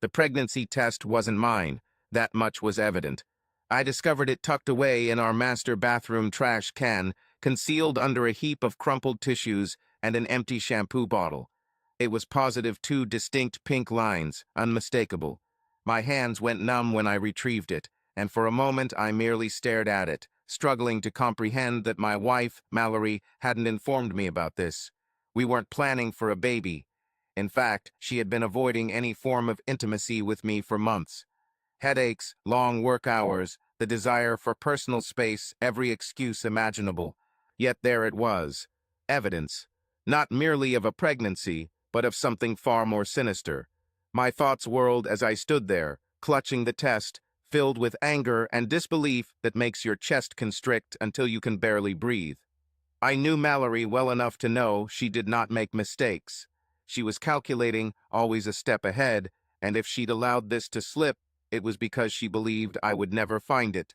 The pregnancy test wasn't mine. That much was evident. I discovered it tucked away in our master bathroom trash can, concealed under a heap of crumpled tissues and an empty shampoo bottle. It was positive 2 distinct pink lines, unmistakable. My hands went numb when I retrieved it, and for a moment I merely stared at it, struggling to comprehend that my wife, Mallory, hadn't informed me about this. We weren't planning for a baby. In fact, she had been avoiding any form of intimacy with me for months. Headaches, long work hours, the desire for personal space, every excuse imaginable. Yet there it was. Evidence. Not merely of a pregnancy, but of something far more sinister. My thoughts whirled as I stood there, clutching the test, filled with anger and disbelief that makes your chest constrict until you can barely breathe. I knew Mallory well enough to know she did not make mistakes. She was calculating, always a step ahead, and if she'd allowed this to slip, it was because she believed I would never find it.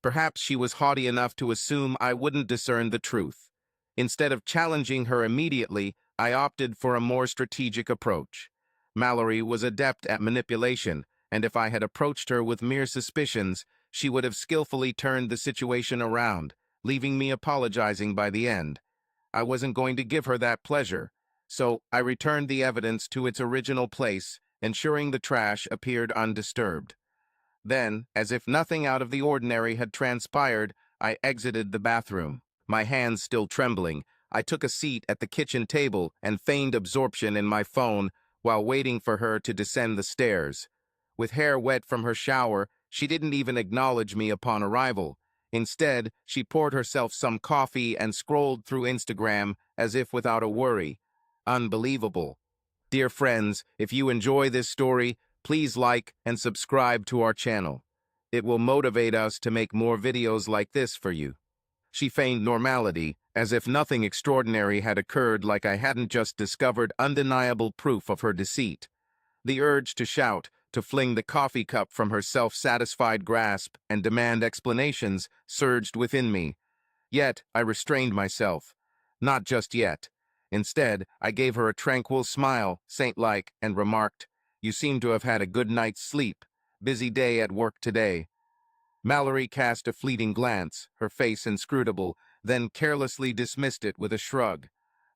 Perhaps she was haughty enough to assume I wouldn't discern the truth. Instead of challenging her immediately, I opted for a more strategic approach. Mallory was adept at manipulation, and if I had approached her with mere suspicions, she would have skillfully turned the situation around, leaving me apologizing by the end. I wasn't going to give her that pleasure, so I returned the evidence to its original place, ensuring the trash appeared undisturbed. Then, as if nothing out of the ordinary had transpired, I exited the bathroom. My hands still trembling, I took a seat at the kitchen table and feigned absorption in my phone while waiting for her to descend the stairs. With hair wet from her shower, she didn't even acknowledge me upon arrival. Instead, she poured herself some coffee and scrolled through Instagram as if without a worry. Unbelievable. Dear friends, if you enjoy this story, please like and subscribe to our channel. It will motivate us to make more videos like this for you. She feigned normality, as if nothing extraordinary had occurred, like I hadn't just discovered undeniable proof of her deceit. The urge to shout, to fling the coffee cup from her self-satisfied grasp and demand explanations surged within me. Yet I restrained myself. Not just yet. Instead, I gave her a tranquil smile, saint-like, and remarked, "You seem to have had a good night's sleep. Busy day at work today." Mallory cast a fleeting glance, her face inscrutable, then carelessly dismissed it with a shrug.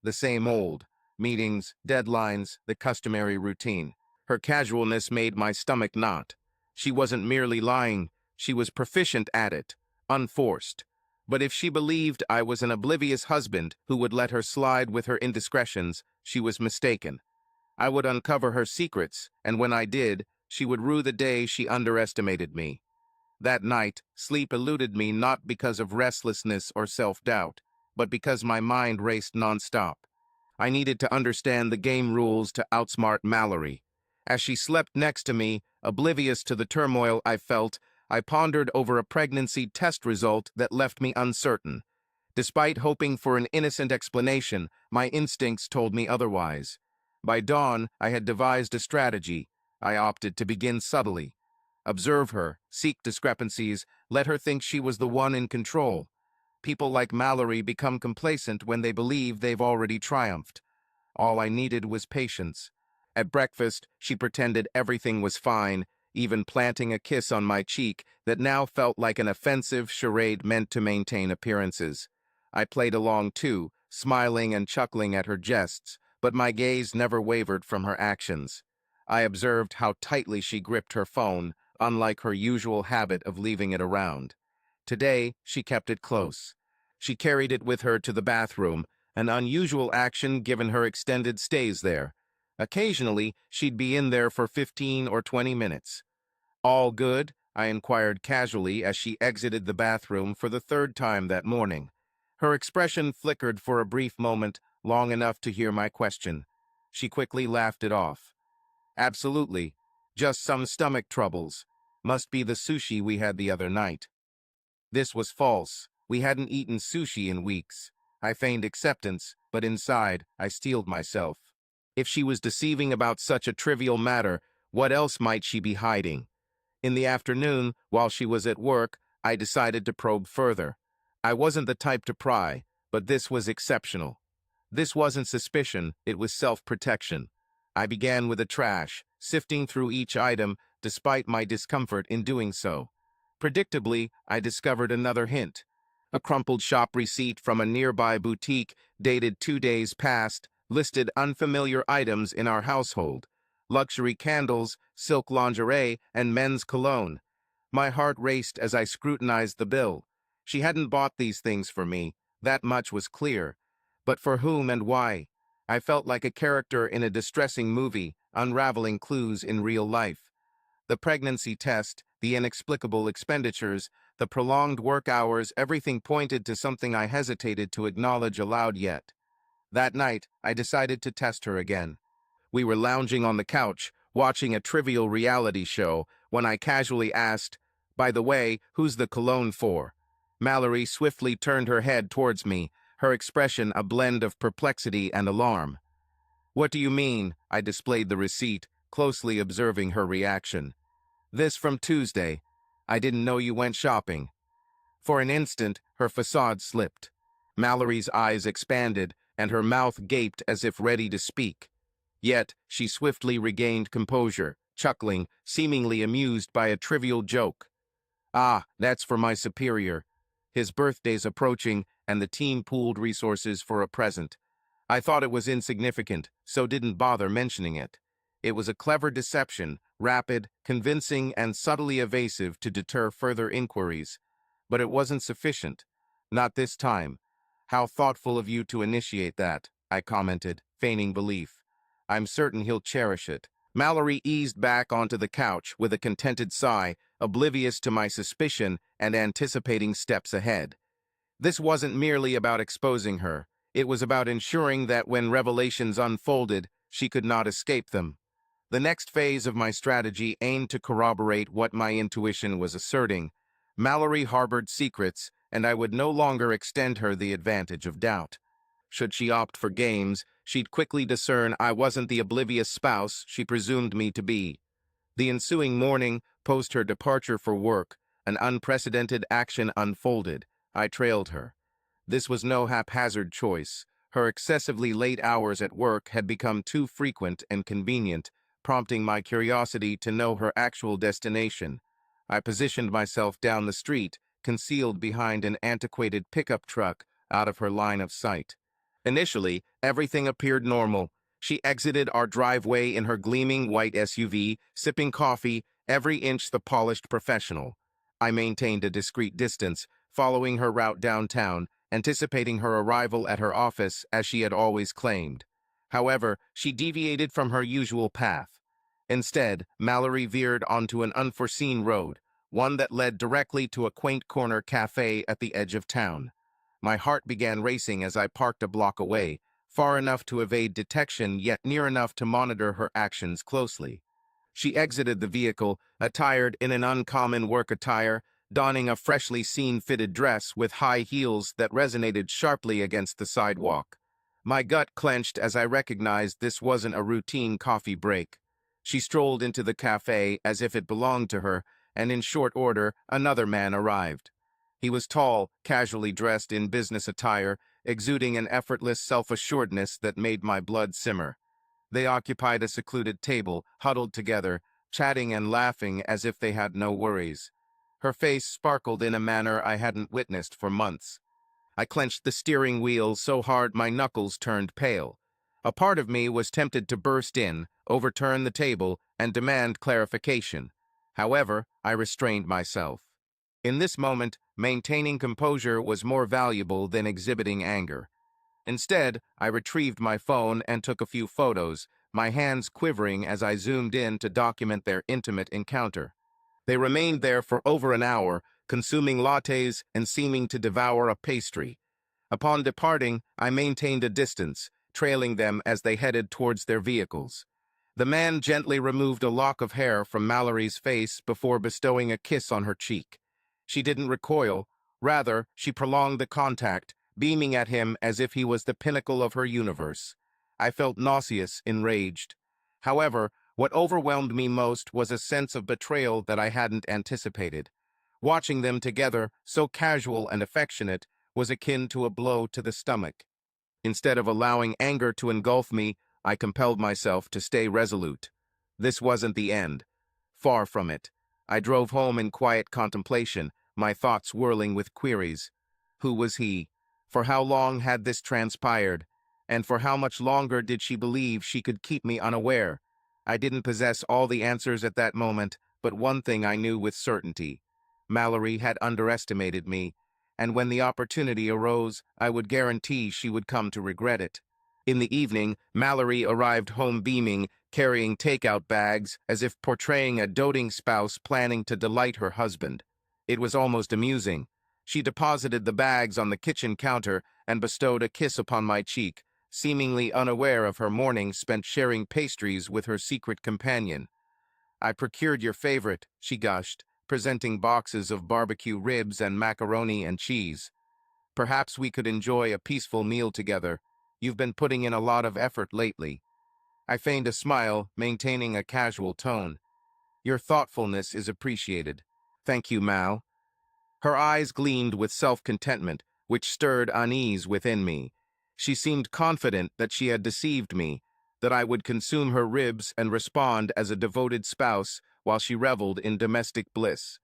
The same old. Meetings, deadlines, the customary routine. Her casualness made my stomach knot. She wasn't merely lying, she was proficient at it, unforced. But if she believed I was an oblivious husband who would let her slide with her indiscretions, she was mistaken. I would uncover her secrets, and when I did, she would rue the day she underestimated me. That night, sleep eluded me not because of restlessness or self-doubt, but because my mind raced nonstop. I needed to understand the game rules to outsmart Mallory. As she slept next to me, oblivious to the turmoil I felt, I pondered over a pregnancy test result that left me uncertain. Despite hoping for an innocent explanation, my instincts told me otherwise. By dawn, I had devised a strategy. I opted to begin subtly. Observe her, seek discrepancies, let her think she was the one in control. People like Mallory become complacent when they believe they've already triumphed. All I needed was patience. At breakfast, she pretended everything was fine, even planting a kiss on my cheek that now felt like an offensive charade meant to maintain appearances. I played along too, smiling and chuckling at her jests, but my gaze never wavered from her actions. I observed how tightly she gripped her phone, unlike her usual habit of leaving it around. Today, she kept it close. She carried it with her to the bathroom, an unusual action given her extended stays there. Occasionally, she'd be in there for 15 or 20 minutes. "All good?" I inquired casually as she exited the bathroom for the third time that morning. Her expression flickered for a brief moment, long enough to hear my question. She quickly laughed it off. "Absolutely. Just some stomach troubles. Must be the sushi we had the other night." This was false. We hadn't eaten sushi in weeks. I feigned acceptance, but inside, I steeled myself. If she was deceiving about such a trivial matter, what else might she be hiding? In the afternoon, while she was at work, I decided to probe further. I wasn't the type to pry, but this was exceptional. This wasn't suspicion, it was self-protection. I began with the trash, sifting through each item despite my discomfort in doing so. Predictably, I discovered another hint. A crumpled shop receipt from a nearby boutique, dated 2 days past, listed unfamiliar items in our household: luxury candles, silk lingerie, and men's cologne. My heart raced as I scrutinized the bill. She hadn't bought these things for me, that much was clear. But for whom and why? I felt like a character in a distressing movie, unraveling clues in real life. The pregnancy test, the inexplicable expenditures, the prolonged work hours, everything pointed to something I hesitated to acknowledge aloud yet. That night, I decided to test her again. We were lounging on the couch, watching a trivial reality show, when I casually asked, "By the way, who's the cologne for?" Mallory swiftly turned her head towards me, her expression a blend of perplexity and alarm. "What do you mean?" I displayed the receipt, closely observing her reaction. "This from Tuesday. I didn't know you went shopping." For an instant, her facade slipped. Mallory's eyes expanded, and her mouth gaped as if ready to speak. Yet, she swiftly regained composure, chuckling, seemingly amused by a trivial joke. "Ah, that's for my superior. His birthday's approaching, and the team pooled resources for a present. I thought it was insignificant, so didn't bother mentioning it. It was a clever deception, rapid, convincing, and subtly evasive to deter further inquiries. But it wasn't sufficient. Not this time. How thoughtful of you to initiate that," I commented, feigning belief. "I'm certain he'll cherish it." Mallory eased back onto the couch with a contented sigh, oblivious to my suspicion and anticipating steps ahead. This wasn't merely about exposing her. It was about ensuring that when revelations unfolded, she could not escape them. The next phase of my strategy aimed to corroborate what my intuition was asserting. Mallory harbored secrets, and I would no longer extend her the advantage of doubt. Should she opt for games, she'd quickly discern I wasn't the oblivious spouse she presumed me to be. The ensuing morning, post her departure for work, an unprecedented action unfolded. I trailed her. This was no haphazard choice. Her excessively late hours at work had become too frequent and convenient, prompting my curiosity to know her actual destination. I positioned myself down the street, concealed behind an antiquated pickup truck, out of her line of sight. Initially, everything appeared normal. She exited our driveway in her gleaming white SUV, sipping coffee, every inch the polished professional. I maintained a discreet distance, following her route downtown, anticipating her arrival at her office as she had always claimed. However, she deviated from her usual path. Instead, Mallory veered onto an unforeseen road, one that led directly to a quaint corner cafe at the edge of town. My heart began racing as I parked a block away, far enough to evade detection yet near enough to monitor her actions closely. She exited the vehicle, attired in an uncommon work attire, donning a freshly seen-fitted dress with high heels that resonated sharply against the sidewalk. My gut clenched as I recognized this wasn't a routine coffee break. She strolled into the cafe as if it belonged to her, and in short order, another man arrived. He was tall, casually dressed in business attire, exuding an effortless self-assuredness that made my blood simmer. They occupied a secluded table, huddled together, chatting and laughing as if they had no worries. Her face sparkled in a manner I hadn't witnessed for months. I clenched the steering wheel so hard my knuckles turned pale. A part of me was tempted to burst in, overturn the table, and demand clarification. However, I restrained myself. In this moment, maintaining composure was more valuable than exhibiting anger. Instead, I retrieved my phone and took a few photos, my hands quivering as I zoomed in to document their intimate encounter. They remained there for over an hour, consuming lattes and seeming to devour a pastry. Upon departing, I maintained a distance, trailing them as they headed towards their vehicles. The man gently removed a lock of hair from Mallory's face before bestowing a kiss on her cheek. She didn't recoil. Rather, she prolonged the contact, beaming at him as if he was the pinnacle of her universe. I felt nauseous, enraged. However, what overwhelmed me most was a sense of betrayal that I hadn't anticipated. Watching them together, so casual and affectionate, was akin to a blow to the stomach. Instead of allowing anger to engulf me, I compelled myself to stay resolute. This wasn't the end. Far from it. I drove home in quiet contemplation, my thoughts whirling with queries. Who was he? For how long had this transpired? And for how much longer did she believe she could keep me unaware? I didn't possess all the answers at that moment, but one thing I knew with certainty. Mallory had underestimated me, and when the opportunity arose, I would guarantee she would come to regret it. In the evening, Mallory arrived home beaming, carrying takeout bags, as if portraying a doting spouse planning to delight her husband. It was almost amusing. She deposited the bags on the kitchen counter and bestowed a kiss upon my cheek, seemingly unaware of her morning spent sharing pastries with her secret companion. "I procured your favorite," she gushed, presenting boxes of barbecue ribs and macaroni and cheese. "Perhaps we could enjoy a peaceful meal together. You've been putting in a lot of effort lately." I feigned a smile, maintaining a casual tone. "Your thoughtfulness is appreciated." "Thank you, Mal." Her eyes gleamed with self-contentment, which stirred unease within me. She seemed confident that she had deceived me, that I would consume her ribs and respond as a devoted spouse while she reveled in domestic bliss.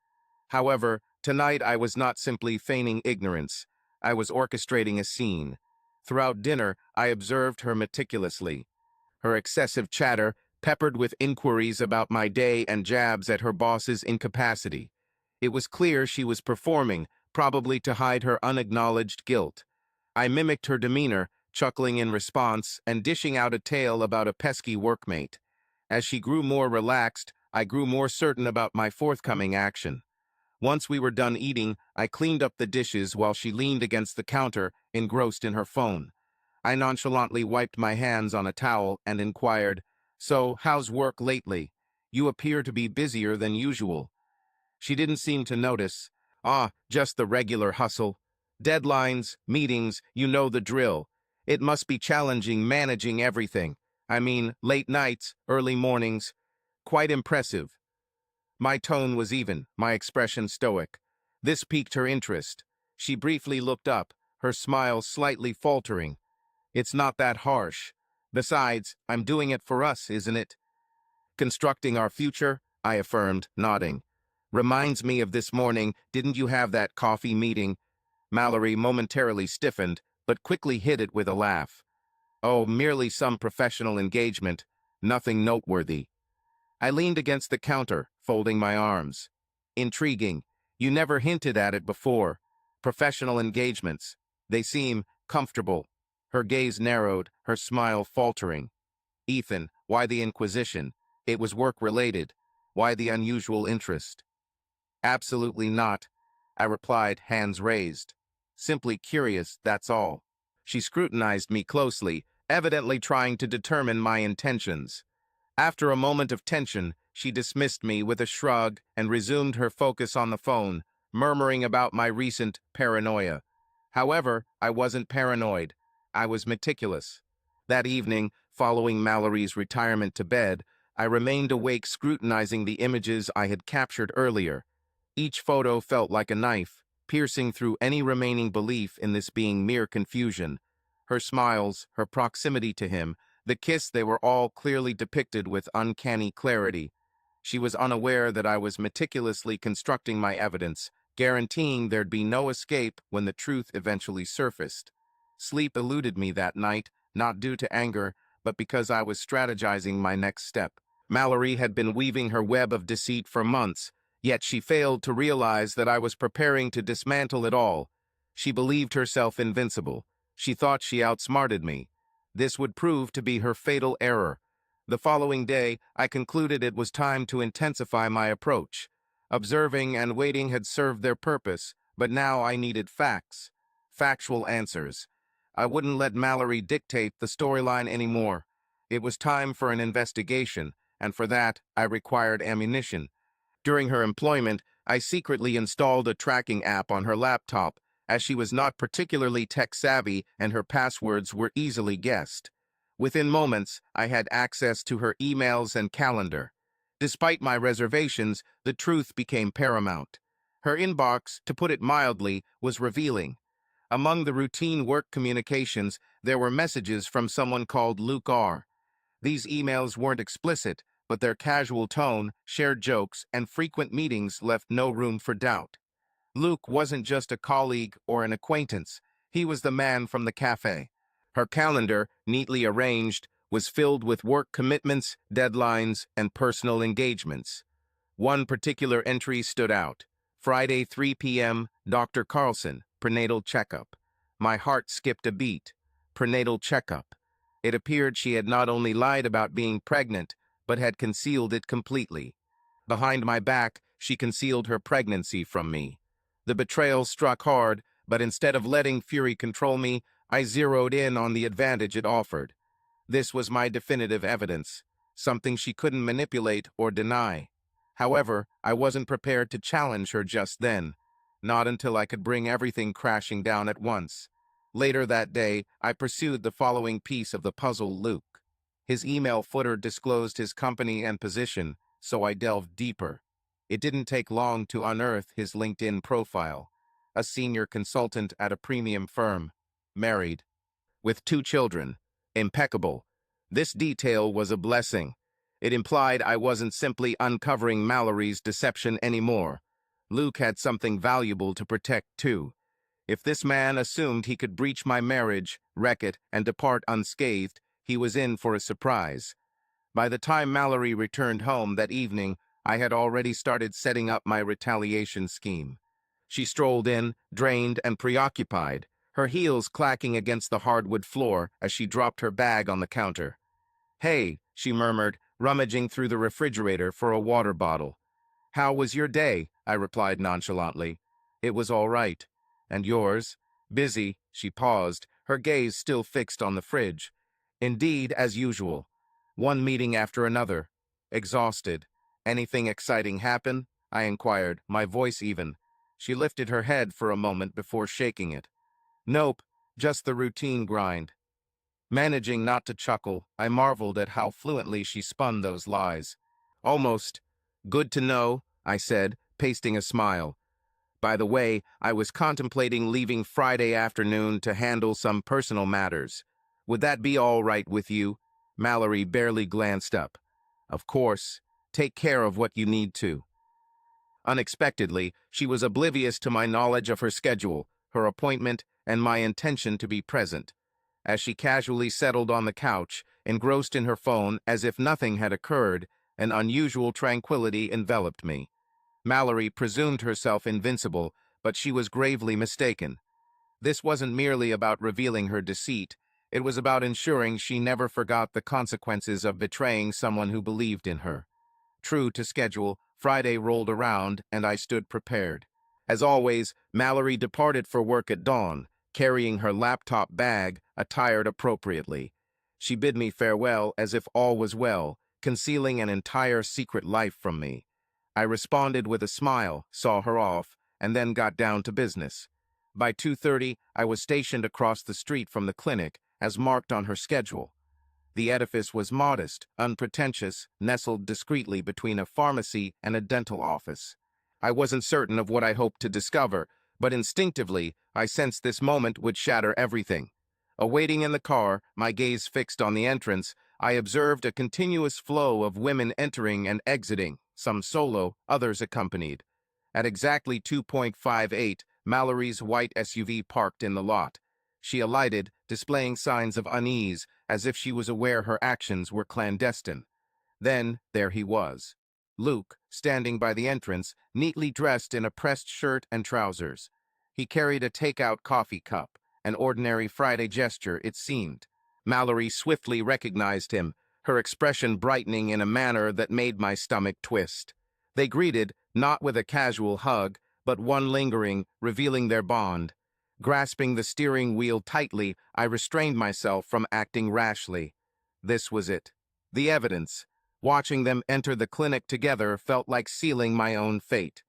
However, tonight I was not simply feigning ignorance. I was orchestrating a scene. Throughout dinner, I observed her meticulously. Her excessive chatter, peppered with inquiries about my day and jabs at her boss's incapacity. It was clear she was performing, probably to hide her unacknowledged guilt. I mimicked her demeanor, chuckling in response and dishing out a tale about a pesky workmate. As she grew more relaxed, I grew more certain about my forthcoming action. Once we were done eating, I cleaned up the dishes while she leaned against the counter, engrossed in her phone. I nonchalantly wiped my hands on a towel and inquired, "So, how's work lately? You appear to be busier than usual." She didn't seem to notice. "Ah, just the regular hustle. Deadlines, meetings, you know the drill. It must be challenging managing everything. I mean, late nights, early mornings. Quite impressive." My tone was even, my expression stoic. This piqued her interest. She briefly looked up, her smile slightly faltering. "It's not that harsh. Besides, I'm doing it for us, isn't it?" "Constructing our future," I affirmed, nodding. "Reminds me of this morning, didn't you have that coffee meeting?" Mallory momentarily stiffened, but quickly hid it with a laugh. "Oh, merely some professional engagement. Nothing noteworthy." I leaned against the counter, folding my arms. "Intriguing. You never hinted at it before. Professional engagements. They seem comfortable." Her gaze narrowed, her smile faltering. "Ethan, why the inquisition? It was work-related. Why the unusual interest?" "Absolutely not," I replied, hands raised. "Simply curious, that's all." She scrutinized me closely, evidently trying to determine my intentions. After a moment of tension, she dismissed me with a shrug and resumed her focus on the phone, murmuring about my recent paranoia. However, I wasn't paranoid. I was meticulous. That evening, following Mallory's retirement to bed, I remained awake scrutinizing the images I had captured earlier. Each photo felt like a knife, piercing through any remaining belief in this being mere confusion. Her smiles, her proximity to him, the kiss, they were all clearly depicted with uncanny clarity. She was unaware that I was meticulously constructing my evidence, guaranteeing there'd be no escape when the truth eventually surfaced. Sleep eluded me that night, not due to anger, but because I was strategizing my next step. Mallory had been weaving her web of deceit for months, yet she failed to realize that I was preparing to dismantle it all. She believed herself invincible. She thought she outsmarted me. This would prove to be her fatal error. The following day, I concluded it was time to intensify my approach. Observing and waiting had served their purpose, but now I needed facts. Factual answers. I wouldn't let Mallory dictate the storyline anymore. It was time for an investigation, and for that, I required ammunition. During her employment, I secretly installed a tracking app on her laptop, as she was not particularly tech-savvy and her passwords were easily guessed. Within moments, I had access to her emails and calendar. Despite my reservations, the truth became paramount. Her inbox, to put it mildly, was revealing. Among the routine work communications, there were messages from someone called Luke R. These emails weren't explicit, but their casual tone, shared jokes, and frequent meetings left no room for doubt. Luke wasn't just a colleague or an acquaintance. He was the man from the cafe. Her calendar, neatly arranged, was filled with work commitments, deadlines, and personal engagements. One particular entry stood out. Friday, 3 p.m., Dr. Carlson, prenatal checkup. My heart skipped a beat. Prenatal checkup. It appeared she had not only lied about being pregnant, but had concealed it completely. Behind my back, she concealed her pregnancy from me. The betrayal struck hard, but instead of letting fury control me, I zeroed in on the advantage it offered. This was my definitive evidence, something she couldn't manipulate or deny. However, I wasn't prepared to challenge her just then, not until I could bring everything crashing down at once. Later that day, I pursued the following piece of the puzzle: Luke. His email footer disclosed his company and position, so I delved deeper. It didn't take long to unearth his LinkedIn profile. A senior consultant at a premium firm, married, with 2 children. Impeccable. This detail was a blessing. It implied I wasn't simply uncovering Mallory's deception anymore. Luke had something valuable to protect, too. If this man assumed he could breach my marriage, wreck it, and depart unscathed, he was in for a surprise. By the time Mallory returned home that evening, I had already started setting up my retaliation scheme. She strolled in, drained and preoccupied, her heels clacking against the hardwood floor as she dropped her bag on the counter. "Hey," she murmured, rummaging through the refrigerator for a water bottle. "How was your day?" I replied nonchalantly. "It was all right. And yours?" "Busy." She paused, her gaze still fixed on the fridge. "Indeed, as usual. One meeting after another. Exhausted. Anything exciting happen?" I inquired, my voice even. She lifted her head for a moment before shaking it. "Nope, just the routine grind." Managing not to chuckle, I marveled at how fluently she spun those lies. "Almost. Good to know," I said, pasting a smile. By the way, I was contemplating leaving Friday afternoon to handle some personal matters. Would that be all right with you? Mallory barely glanced up. "Of course. Take care of what you need to." Unexpectedly, she was oblivious to my knowledge of her schedule, her appointment, and my intention to be present. As she casually settled on the couch, engrossed in her phone as if nothing had occurred, an unusual tranquility enveloped me. Mallory presumed herself invincible, but she was gravely mistaken. This wasn't merely about revealing her deceit, it was about ensuring she never forgot the consequences of betraying someone who believed in her. True to schedule, Friday rolled around, and I stood prepared. As always, Mallory departed for work at dawn, carrying her laptop bag, attired appropriately. She bid me farewell as if all was well, concealing an entire secret life from me. I responded with a smile, saw her off, and then got down to business. By 2:30, I was stationed across the street from the clinic, as marked on her schedule. The edifice was modest, unpretentious, nestled discreetly between a pharmacy and a dental office. I wasn't certain of what I hoped to discover, but instinctively, I sensed this moment would shatter everything. Awaiting in the car, my gaze fixed on the entrance, I observed a continuous flow of women entering and exiting, some solo, others accompanied. At exactly 2:58, Mallory's white SUV parked in the lot. She alighted, displaying signs of unease, as if she was aware her actions were clandestine. Then, there he was. Luke, standing by the entrance, neatly dressed in a pressed shirt and trousers. He carried a takeout coffee cup, an ordinary Friday gesture, it seemed. Mallory swiftly recognized him, her expression brightening in a manner that made my stomach twist. They greeted, not with a casual hug, but one lingering, revealing their bond. Grasping the steering wheel tightly, I restrained myself from acting rashly. This was it. The evidence. Watching them enter the clinic together felt like sealing my own fate.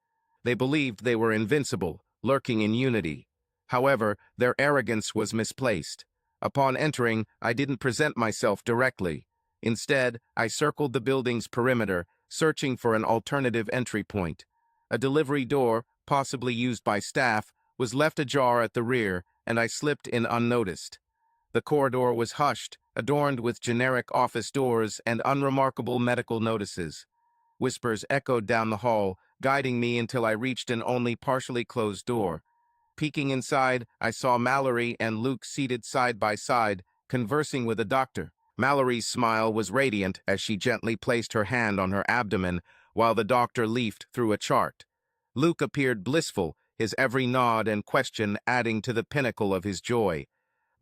They believed they were invincible, lurking in unity. However, their arrogance was misplaced. Upon entering, I didn't present myself directly. Instead, I circled the building's perimeter, searching for an alternative entry point. A delivery door, possibly used by staff, was left ajar at the rear, and I slipped in unnoticed. The corridor was hushed, adorned with generic office doors and unremarkable medical notices. Whispers echoed down the hall, guiding me until I reached an only partially closed door. Peeking inside, I saw Mallory and Luke seated side by side, conversing with a doctor. Mallory's smile was radiant as she gently placed her hand on her abdomen while the doctor leafed through a chart. Luke appeared blissful, his every nod and question adding to the pinnacle of his joy.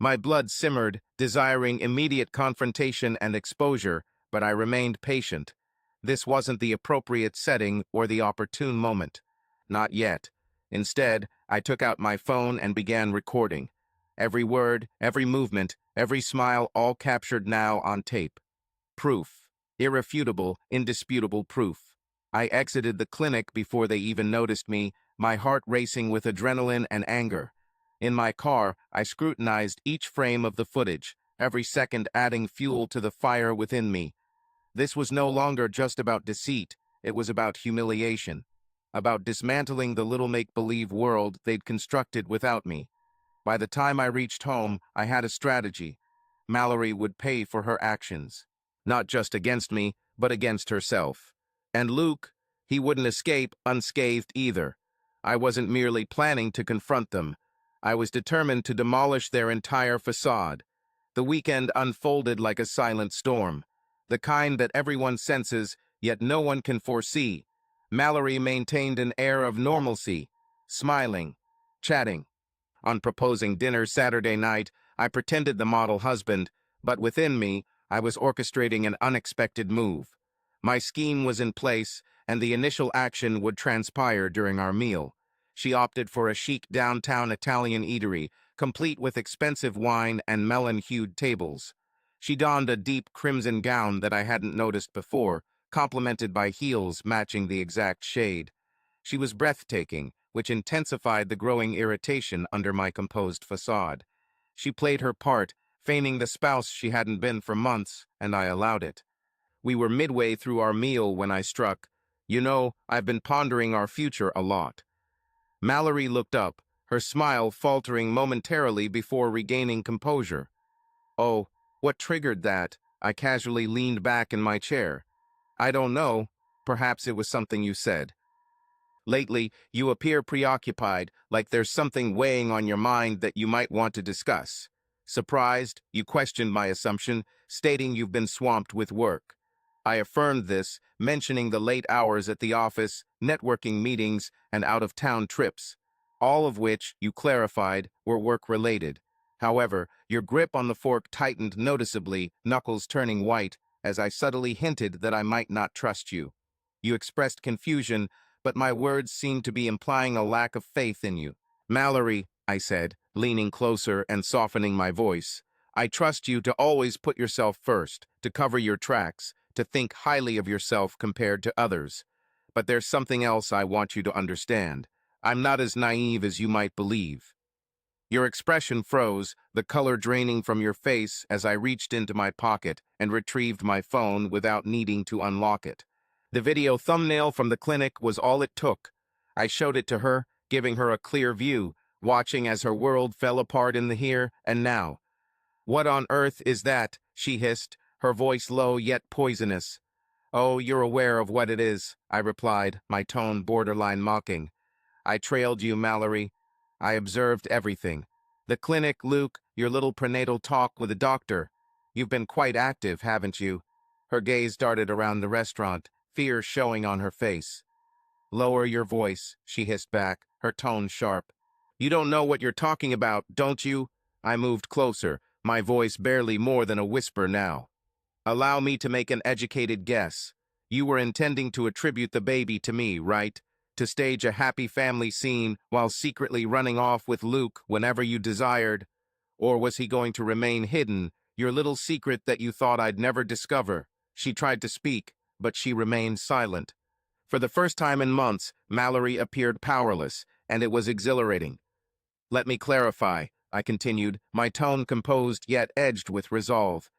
My blood simmered, desiring immediate confrontation and exposure, but I remained patient. This wasn't the appropriate setting or the opportune moment. Not yet. Instead, I took out my phone and began recording. Every word, every movement, every smile, all captured now on tape. Proof. Irrefutable, indisputable proof. I exited the clinic before they even noticed me, my heart racing with adrenaline and anger. In my car, I scrutinized each frame of the footage, every second adding fuel to the fire within me. This was no longer just about deceit, it was about humiliation, about dismantling the little make-believe world they'd constructed without me. By the time I reached home, I had a strategy. Mallory would pay for her actions. Not just against me, but against herself. And Luke, he wouldn't escape unscathed either. I wasn't merely planning to confront them. I was determined to demolish their entire facade. The weekend unfolded like a silent storm, the kind that everyone senses, yet no one can foresee. Mallory maintained an air of normalcy, smiling, chatting. On proposing dinner Saturday night, I pretended the model husband, but within me, I was orchestrating an unexpected move. My scheme was in place, and the initial action would transpire during our meal. She opted for a chic downtown Italian eatery, complete with expensive wine and melon-hued tables. She donned a deep crimson gown that I hadn't noticed before, complemented by heels matching the exact shade. She was breathtaking, which intensified the growing irritation under my composed facade. She played her part, feigning the spouse she hadn't been for months, and I allowed it. We were midway through our meal when I struck. "You know, I've been pondering our future a lot." Mallory looked up, her smile faltering momentarily before regaining composure. "Oh, what triggered that?" I casually leaned back in my chair. "I don't know. Perhaps it was something you said. Lately, you appear preoccupied, like there's something weighing on your mind that you might want to discuss." Surprised, you questioned my assumption, stating you've been swamped with work. I affirmed this, mentioning the late hours at the office, networking meetings, and out-of-town trips, all of which, you clarified, were work-related. However, your grip on the fork tightened noticeably, knuckles turning white, as I subtly hinted that I might not trust you. You expressed confusion, but my words seemed to be implying a lack of faith in you. "Mallory," I said, leaning closer and softening my voice, "I trust you to always put yourself first, to cover your tracks, to think highly of yourself compared to others. But there's something else I want you to understand. I'm not as naive as you might believe." Your expression froze, the color draining from your face as I reached into my pocket and retrieved my phone without needing to unlock it. The video thumbnail from the clinic was all it took. I showed it to her, giving her a clear view, watching as her world fell apart in the here and now. "What on earth is that?" she hissed, her voice low yet poisonous. "Oh, you're aware of what it is," I replied, my tone borderline mocking. "I trailed you, Mallory. I observed everything. The clinic, Luke, your little prenatal talk with the doctor. You've been quite active, haven't you?" Her gaze darted around the restaurant, fear showing on her face. "Lower your voice," she hissed back, her tone sharp. "You don't know what you're talking about, don't you?" I moved closer, my voice barely more than a whisper now. "Allow me to make an educated guess. You were intending to attribute the baby to me, right? To stage a happy family scene while secretly running off with Luke whenever you desired? Or was he going to remain hidden, your little secret that you thought I'd never discover?" She tried to speak, but she remained silent. For the first time in months, Mallory appeared powerless, and it was exhilarating. "Let me clarify," I continued, my tone composed yet edged with resolve.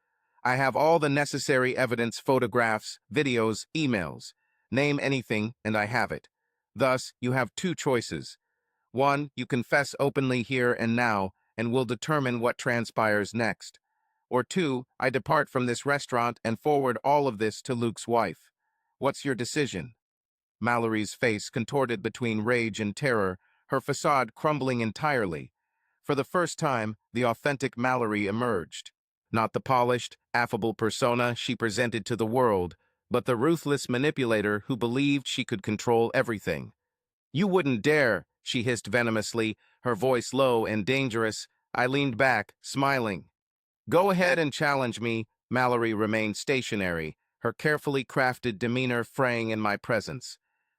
"I have all the necessary evidence, photographs, videos, emails. Name anything, and I have it. Thus, you have two choices. One, you confess openly here and now, and will determine what transpires next. Or two, I depart from this restaurant and forward all of this to Luke's wife. What's your decision? Mallory's face contorted between rage and terror, her facade crumbling entirely. For the first time, the authentic Mallory emerged. Not the polished, affable persona she presented to the world, but the ruthless manipulator who believed she could control everything. You wouldn't dare, she hissed venomously, her voice low and dangerous. I leaned back, smiling. Go ahead and challenge me. Mallory remained stationary, her carefully crafted demeanor fraying in my presence.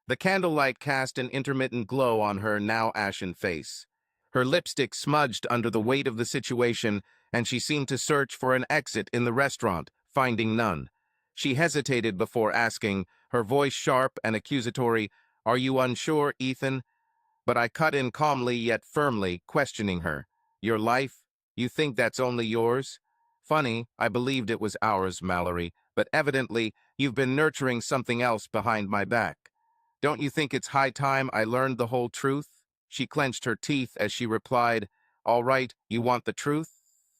The candlelight cast an intermittent glow on her now ashen face. Her lipstick smudged under the weight of the situation, and she seemed to search for an exit in the restaurant, finding none. She hesitated before asking, her voice sharp and accusatory, "Are you unsure, Ethan?" But I cut in calmly yet firmly, questioning her. Your life? You think that's only yours? Funny, I believed it was ours, Mallory, but evidently you've been nurturing something else behind my back. Don't you think it's high time I learned the whole truth? She clenched her teeth as she replied, All right, you want the truth?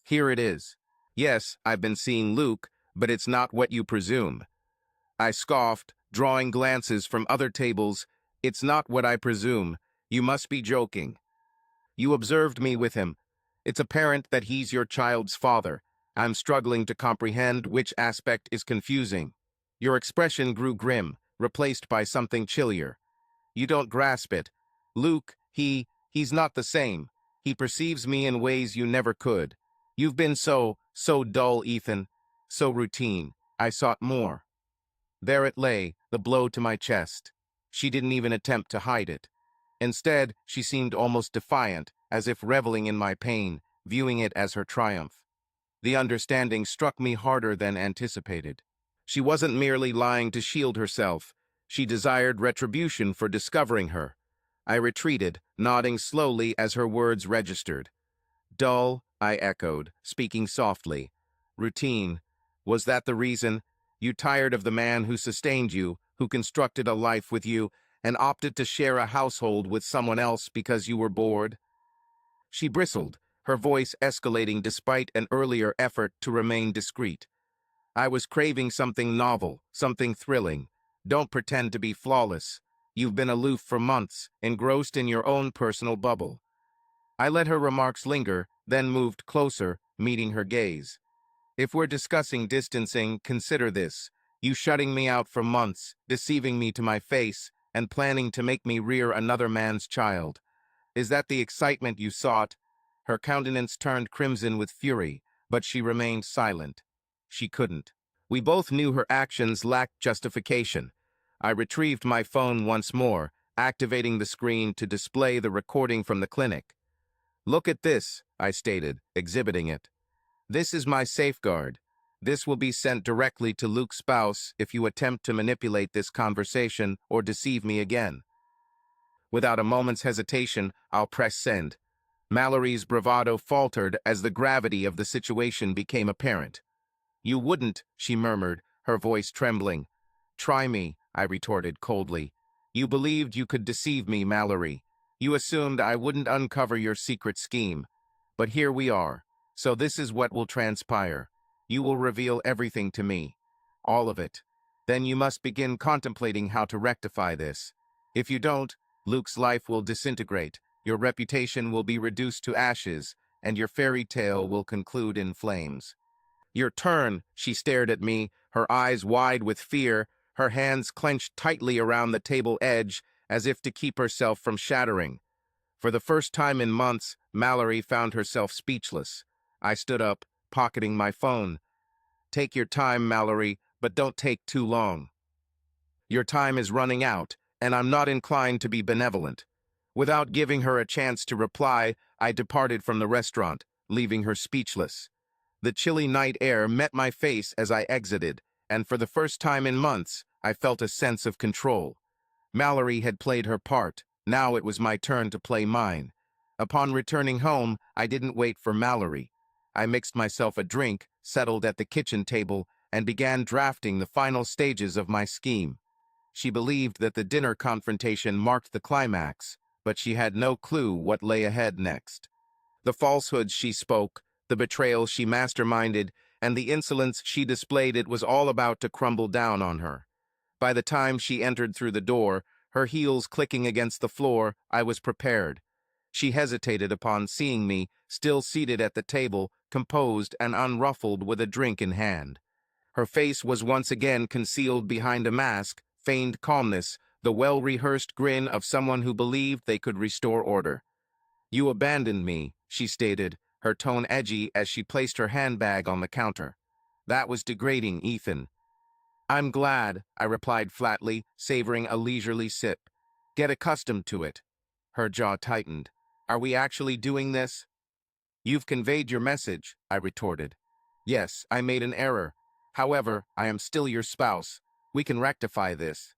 Here it is. Yes, I've been seeing Luke, but it's not what you presume. I scoffed, drawing glances from other tables. It's not what I presume. You must be joking. You observed me with him. It's apparent that he's your child's father. I'm struggling to comprehend which aspect is confusing. Your expression grew grim, replaced by something chillier. You don't grasp it. Luke, he's not the same. He perceives me in ways you never could. You've been so dull, Ethan. So routine. I sought more. There it lay, the blow to my chest. She didn't even attempt to hide it. Instead, she seemed almost defiant, as if reveling in my pain, viewing it as her triumph. The understanding struck me harder than anticipated. She wasn't merely lying to shield herself. She desired retribution for discovering her. I retreated, nodding slowly as her words registered. Dull, I echoed, speaking softly. Routine. Was that the reason? You tired of the man who sustained you, who constructed a life with you, and opted to share a household with someone else because you were bored? She bristled, her voice escalating despite an earlier effort to remain discreet. I was craving something novel, something thrilling. Don't pretend to be flawless. You've been aloof for months, engrossed in your own personal bubble. I let her remarks linger, then moved closer, meeting her gaze. If we're discussing distancing, consider this. You shutting me out for months, deceiving me to my face, and planning to make me rear another man's child. Is that the excitement you sought? Her countenance turned crimson with fury, but she remained silent. She couldn't. We both knew her actions lacked justification. I retrieved my phone once more, activating the screen to display the recording from the clinic. Look at this, I stated, exhibiting it. This is my safeguard. This will be sent directly to Luke's spouse if you attempt to manipulate this conversation or deceive me again. Without a moment's hesitation, I'll press send. Mallory's bravado faltered as the gravity of the situation became apparent. You wouldn't, she murmured, her voice trembling. Try me, I retorted coldly. You believed you could deceive me, Mallory. You assumed I wouldn't uncover your secret scheme. But here we are. So this is what will transpire. You will reveal everything to me. All of it. Then you must begin contemplating how to rectify this. If you don't, Luke's life will disintegrate, your reputation will be reduced to ashes, and your fairy tale will conclude in flames. Your turn, she stared at me, her eyes wide with fear, her hands clenched tightly around the table edge, as if to keep herself from shattering. For the first time in months, Mallory found herself speechless. I stood up, pocketing my phone. Take your time, Mallory, but don't take too long. Your time is running out, and I'm not inclined to be benevolent. Without giving her a chance to reply, I departed from the restaurant, leaving her speechless. The chilly night air met my face as I exited, and for the first time in months, I felt a sense of control. Mallory had played her part. Now it was my turn to play mine. Upon returning home, I didn't wait for Mallory. I mixed myself a drink, settled at the kitchen table, and began drafting the final stages of my scheme. She believed that the dinner confrontation marked the climax, but she had no clue what lay ahead next. The falsehoods she spoke, the betrayal she masterminded, and the insolence she displayed, it was all about to crumble down on her. By the time she entered through the door, her heels clicking against the floor, I was prepared. She hesitated upon seeing me, still seated at the table, composed and unruffled with a drink in hand. Her face was once again concealed behind a mask, feigned calmness, the well-rehearsed grin of someone who believed they could restore order. "You abandoned me," she stated, her tone edgy as she placed her handbag on the counter. "That was degrading, Ethan." "I'm glad," I replied flatly, savoring a leisurely sip. "Get accustomed to it." Her jaw tightened. "Are we actually doing this?" "You've conveyed your message," I retorted. "Yes, I made an error. However, I am still your spouse. We can rectify this."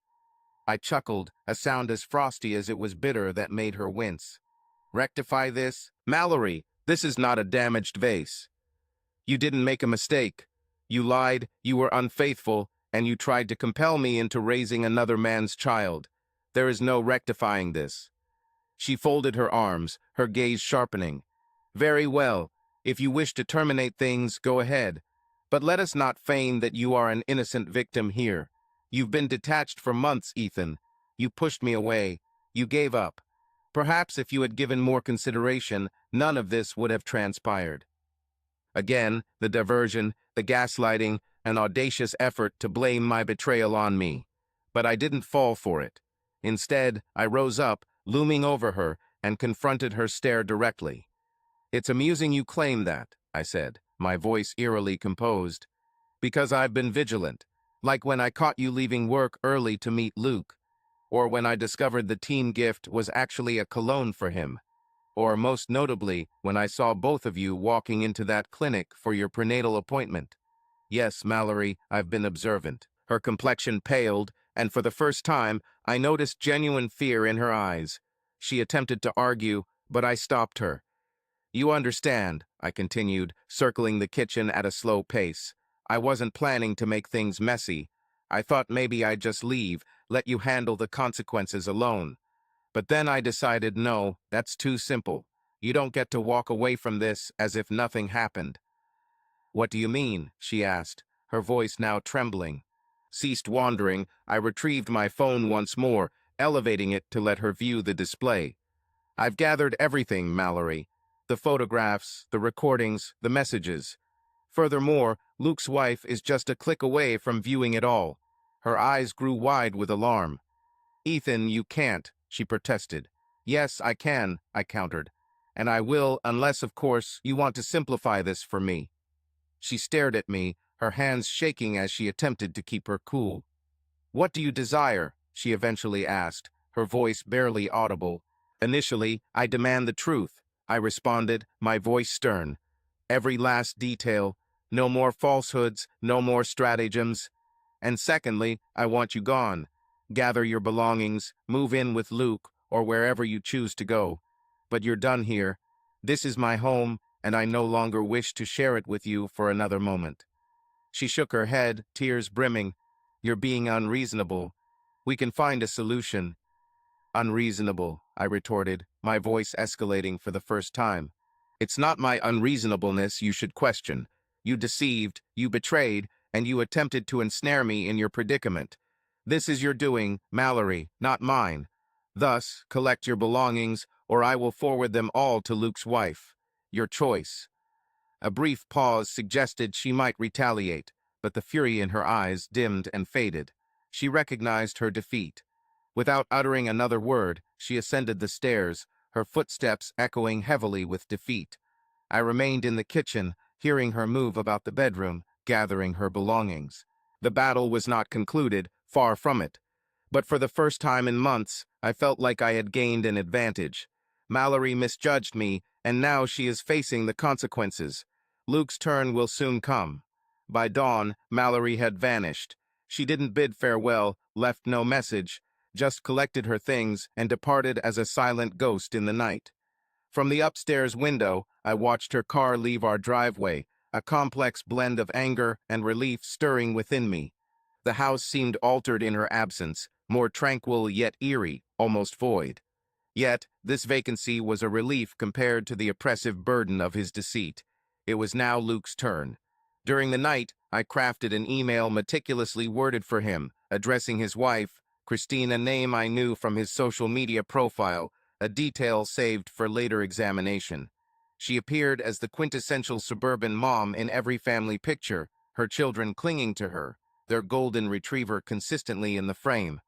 I chuckled, a sound as frosty as it was bitter that made her wince. "Rectify this? Mallory, this is not a damaged vase. You didn't make a mistake. You lied, you were unfaithful, and you tried to compel me into raising another man's child. There is no rectifying this." She folded her arms, her gaze sharpening. "Very well. If you wish to terminate things, go ahead. But let us not feign that you are an innocent victim here. You've been detached for months, Ethan. You pushed me away. You gave up. Perhaps if you had given more consideration, none of this would have transpired." Again, the diversion, the gaslighting, an audacious effort to blame my betrayal on me. But I didn't fall for it. Instead, I rose up, looming over her, and confronted her stare directly. "It's amusing you claim that," I said, my voice eerily composed. "Because I've been vigilant, like when I caught you leaving work early to meet Luke, or when I discovered the team gift was actually a cologne for him, or most notably, when I saw both of you walking into that clinic for your prenatal appointment. Yes, Mallory, I've been observant." Her complexion paled, and for the first time, I noticed genuine fear in her eyes. She attempted to argue, but I stopped her. "You understand," I continued, circling the kitchen at a slow pace. "I wasn't planning to make things messy. I thought maybe I'd just leave, let you handle the consequences alone. But then I decided, no, that's too simple. You don't get to walk away from this as if nothing happened." "What do you mean?" she asked, her voice now trembling. Ceased wandering, I retrieved my phone once more, elevating it to let her view the display. "I've gathered everything, Mallory. The photographs, the recordings, the messages. Furthermore, Luke's wife is just a click away from viewing it all." Her eyes grew wide with alarm. "Ethan, you can't," she protested. "Yes, I can," I countered. "And I will, unless, of course, you want to simplify this for me." She stared at me, her hands shaking as she attempted to keep her cool. "What do you desire?" she eventually asked, her voice barely audible. "Initially, I demand the truth," I responded, my voice stern. "Every last detail. No more falsehoods, no more stratagems. And secondly, I want you gone. Gather your belongings, move in with Luke, or wherever you choose to go. But you're done here. This is my home, and I no longer wish to share it with you for another moment." She shook her head, tears brimming. "You're being unreasonable. We can find a solution." "Unreasonable," I retorted, my voice escalating for the first time. "It's not my unreasonableness you should question. You deceived, you betrayed, and you attempted to ensnare me in your predicament. This is your doing, Mallory, not mine. Thus, collect your belongings, or I will forward them all to Luke's wife. Your choice." A brief pause suggested she might retaliate, but the fury in her eyes dimmed and faded. She recognized her defeat. Without uttering another word, she ascended the stairs, her footsteps echoing heavily with defeat. I remained in the kitchen, hearing her move about the bedroom, gathering her belongings. The battle was not concluded, far from it. But for the first time in months, I felt like I had gained an advantage. Mallory misjudged me, and now she is facing the consequences. Luke's turn will soon come. By dawn, Mallory had vanished. She didn't bid farewell, left no message, just collected her things and departed as a silent ghost in the night. From the upstairs window, I watched her car leave our driveway, a complex blend of anger and relief stirring within me. The house seemed altered in her absence, more tranquil yet eerie, almost void. Yet, this vacancy was a relief compared to the oppressive burden of his deceit. It was now Luke's turn. During the night, I crafted an email meticulously worded for him, addressing his wife, Christine, a name I knew from his social media profile, a detail saved for later examination. She appeared as the quintessential suburban mom in every family picture, her children clinging to her, their golden retriever consistently in the frame.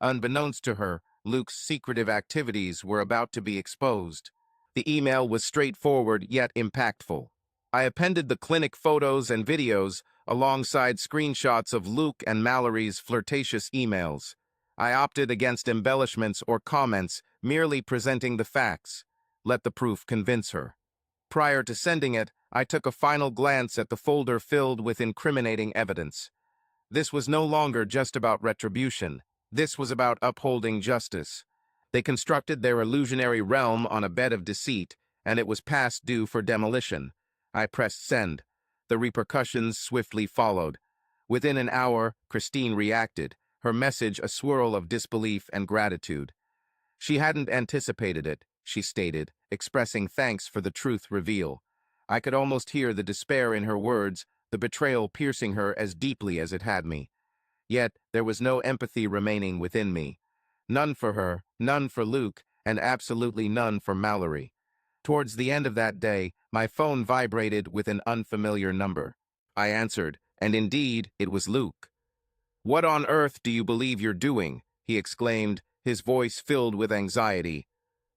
Unbeknownst to her, Luke's secretive activities were about to be exposed. The email was straightforward yet impactful. I appended the clinic photos and videos alongside screenshots of Luke and Mallory's flirtatious emails. I opted against embellishments or comments, merely presenting the facts. Let the proof convince her. Prior to sending it, I took a final glance at the folder filled with incriminating evidence. This was no longer just about retribution. This was about upholding justice. They constructed their illusionary realm on a bed of deceit, and it was past due for demolition. I pressed send. The repercussions swiftly followed. Within an hour, Christine reacted, her message a swirl of disbelief and gratitude. She hadn't anticipated it, she stated, expressing thanks for the truth reveal. I could almost hear the despair in her words, the betrayal piercing her as deeply as it had me. Yet there was no empathy remaining within me. None for her, none for Luke, and absolutely none for Mallory. Towards the end of that day, my phone vibrated with an unfamiliar number. I answered, and indeed, it was Luke. "What on earth do you believe you're doing?" he exclaimed, his voice filled with anxiety.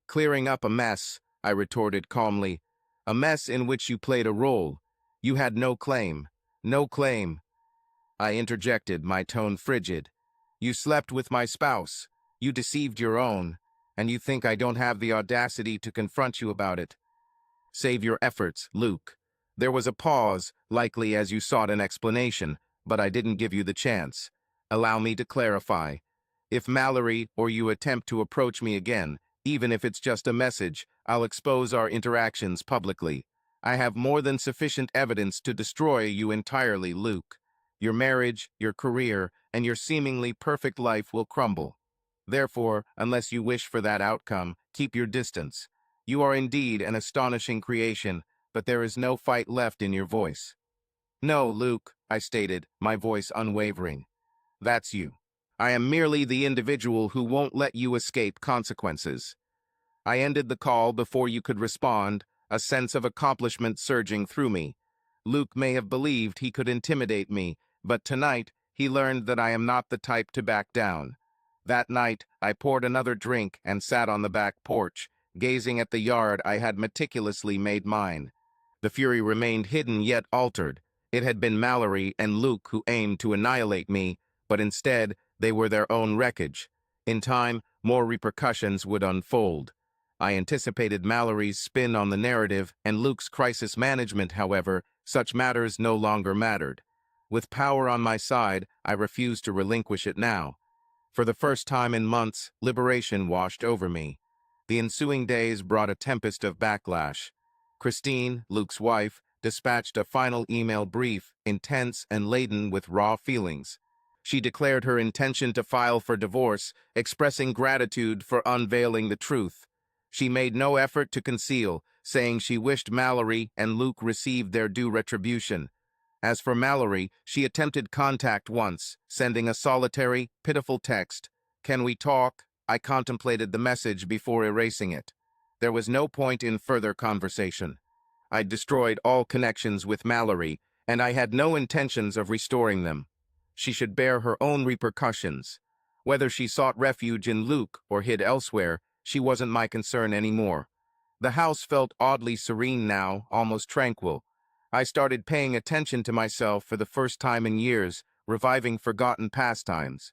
"Clearing up a mess," I retorted calmly. "A mess in which you played a role. You had no claim. No claim." I interjected, my tone frigid. "You slept with my spouse. You deceived your own. And you think I don't have the audacity to confront you about it? Save your efforts, Luke." There was a pause, likely as you sought an explanation, but I didn't give you the chance. "Allow me to clarify. If Mallory or you attempt to approach me again, even if it's just a message, I'll expose our interactions publicly. I have more than sufficient evidence to destroy you entirely, Luke. Your marriage, your career, and your seemingly perfect life will crumble. Therefore, unless you wish for that outcome, keep your distance. You are indeed an astonishing creation, but there is no fight left in your voice." "No, Luke," I stated, my voice unwavering. "That's you. I am merely the individual who won't let you escape consequences." I ended the call before you could respond, a sense of accomplishment surging through me. Luke may have believed he could intimidate me, but tonight he learned that I am not the type to back down. That night, I poured another drink and sat on the back porch, gazing at the yard I had meticulously made mine. The fury remained hidden yet altered. It had been Mallory and Luke who aimed to annihilate me, but instead, they were their own wreckage. In time, more repercussions would unfold. I anticipated Mallory's spin on the narrative and Luke's crisis management, however, such matters no longer mattered. With power on my side, I refused to relinquish it now. For the first time in months, liberation washed over me. The ensuing days brought a tempest of backlash. Christine, Luke's wife, dispatched a final email brief, intense and laden with raw feelings. She declared her intention to file for divorce, expressing gratitude for unveiling the truth. She made no effort to conceal, saying she wished Mallory and Luke received their due retribution. As for Mallory, she attempted contact once, sending a solitary, pitiful text. "Can we talk?" I contemplated the message before erasing it. There was no point in further conversation. I'd destroyed all connections with Mallory, and I had no intentions of restoring them. She should bear her own repercussions. Whether she sought refuge in Luke or hid elsewhere, she wasn't my concern anymore. The house felt oddly serene now, almost tranquil. I started paying attention to myself for the first time in years, reviving forgotten pastimes.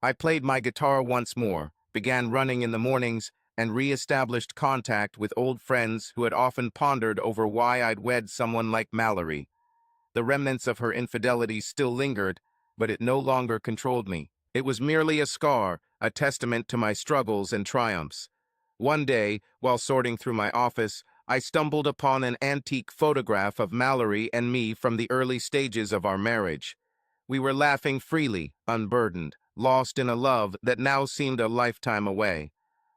I played my guitar once more, began running in the mornings, and re-established contact with old friends who had often pondered over why I'd wed someone like Mallory. The remnants of her infidelity still lingered, but it no longer controlled me. It was merely a scar, a testament to my struggles and triumphs. One day, while sorting through my office, I stumbled upon an antique photograph of Mallory and me from the early stages of our marriage. We were laughing freely, unburdened, lost in a love that now seemed a lifetime away.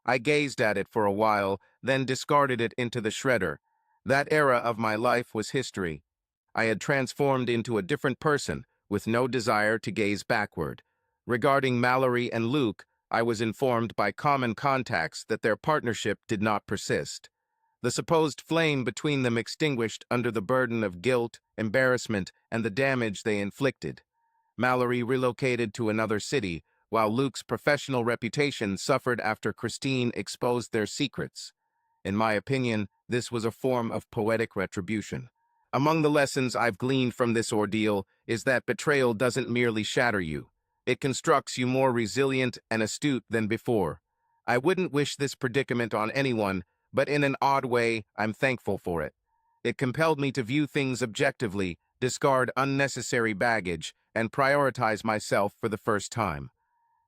I gazed at it for a while, then discarded it into the shredder. That era of my life was history. I had transformed into a different person, with no desire to gaze backward. Regarding Mallory and Luke, I was informed by common contacts that their partnership did not persist. The supposed flame between them extinguished under the burden of guilt, embarrassment, and the damage they inflicted. Mallory relocated to another city, while Luke's professional reputation suffered after Christine exposed their secrets. In my opinion, this was a form of poetic retribution. Among the lessons I've gleaned from this ordeal is that betrayal doesn't merely shatter you. It constructs you more resilient and astute than before. I wouldn't wish this predicament on anyone, but in an odd way, I'm thankful for it. It compelled me to view things objectively, discard unnecessary baggage, and prioritize myself for the first time.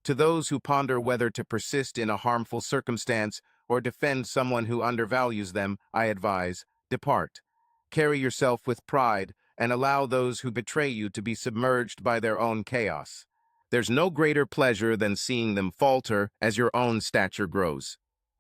To those who ponder whether to persist in a harmful circumstance or defend someone who undervalues them, I advise, depart. Carry yourself with pride and allow those who betray you to be submerged by their own chaos. There's no greater pleasure than seeing them falter as your own stature grows.